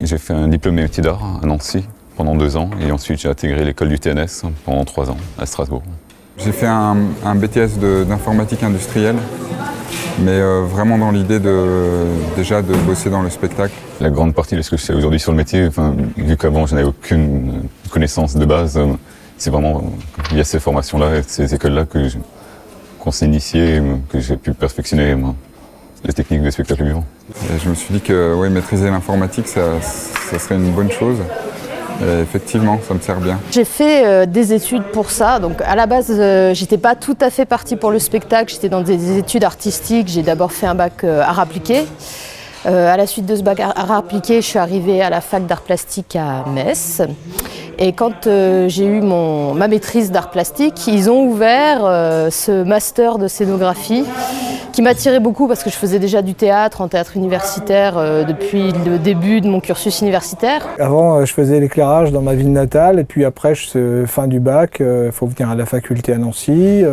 J'ai fait un diplôme de métier d'art à Nancy pendant 2 ans et ensuite j'ai intégré l'école du TNS pendant 3 ans à Strasbourg. J'ai fait un BTS d'informatique industrielle, mais vraiment dans l'idée déjà de bosser dans le spectacle. La grande partie de ce que je sais aujourd'hui sur le métier, vu qu'avant je n'avais aucune connaissance de base, c'est vraiment via ces formations-là et ces écoles-là qu'on s'est initié, que j'ai pu perfectionner les techniques de spectacle vivant. Et je me suis dit que maîtriser l'informatique, ça serait une bonne chose. Et effectivement, ça me sert bien. J'ai fait des études pour ça. Donc à la base, j'étais pas tout à fait partie pour le spectacle. J'étais dans des études artistiques. J'ai d'abord fait un bac art appliqué. À la suite de ce bac art appliqué, je suis arrivée à la fac d'art plastique à Metz. Et quand j'ai eu ma maîtrise d'art plastique, ils ont ouvert ce master de scénographie qui m'attirait beaucoup parce que je faisais déjà du théâtre en théâtre universitaire depuis le début de mon cursus universitaire. Avant, je faisais l'éclairage dans ma ville natale et puis après, fin du bac, il faut venir à la faculté à Nancy.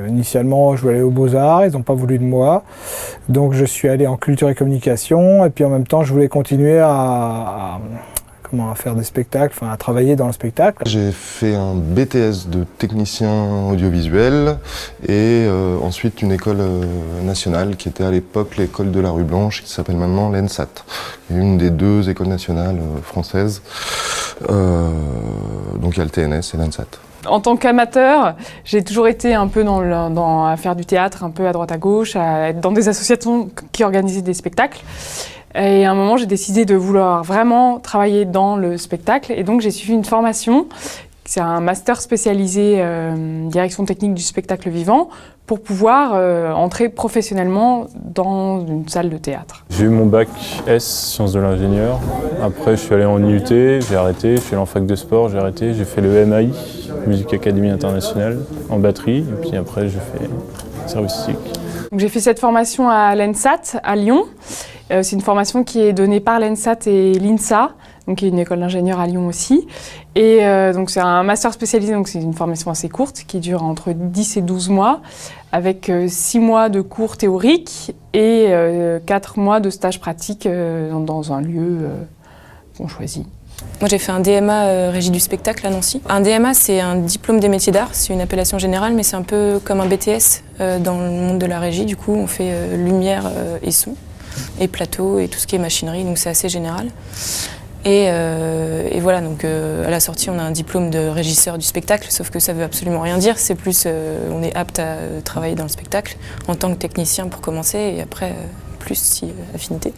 Initialement, je voulais aller aux Beaux-Arts, ils n'ont pas voulu de moi. Donc je suis allé en culture et communication et puis en même temps, je voulais continuer à faire des spectacles, à travailler dans le spectacle. J'ai fait un BTS de technicien audiovisuel et ensuite une école nationale qui était à l'époque l'école de la Rue Blanche, qui s'appelle maintenant l'ENSAT, une des 2 écoles nationales françaises. Donc il y a le TNS et l'ENSAT. En tant qu'amateur, j'ai toujours été un peu à faire du théâtre, un peu à droite à gauche, à être dans des associations qui organisaient des spectacles. Et à un moment, j'ai décidé de vouloir vraiment travailler dans le spectacle. Et donc, j'ai suivi une formation, c'est un master spécialisé direction technique du spectacle vivant, pour pouvoir entrer professionnellement dans une salle de théâtre. J'ai eu mon bac S, sciences de l'ingénieur. Après, je suis allé en IUT, j'ai arrêté. Je suis allé en fac de sport, j'ai arrêté. J'ai fait le MAI, Musique Académie Internationale, en batterie. Et puis après, j'ai fait service civique. J'ai fait cette formation à l'ENSAT, à Lyon. C'est une formation qui est donnée par l'ENSAT et l'INSA, donc qui est une école d'ingénieurs à Lyon aussi. Et donc c'est un master spécialisé, donc c'est une formation assez courte qui dure entre 10 et 12 mois, avec 6 mois de cours théoriques et 4 mois de stage pratique dans un lieu qu'on choisit. Moi j'ai fait un DMA régie du spectacle à Nancy. Un DMA c'est un diplôme des métiers d'art, c'est une appellation générale mais c'est un peu comme un BTS dans le monde de la régie. Du coup on fait lumière et son et plateau et tout ce qui est machinerie, donc c'est assez général. Et voilà, donc à la sortie on a un diplôme de régisseur du spectacle, sauf que ça veut absolument rien dire, c'est plus on est apte à travailler dans le spectacle en tant que technicien pour commencer et après plus si affinité.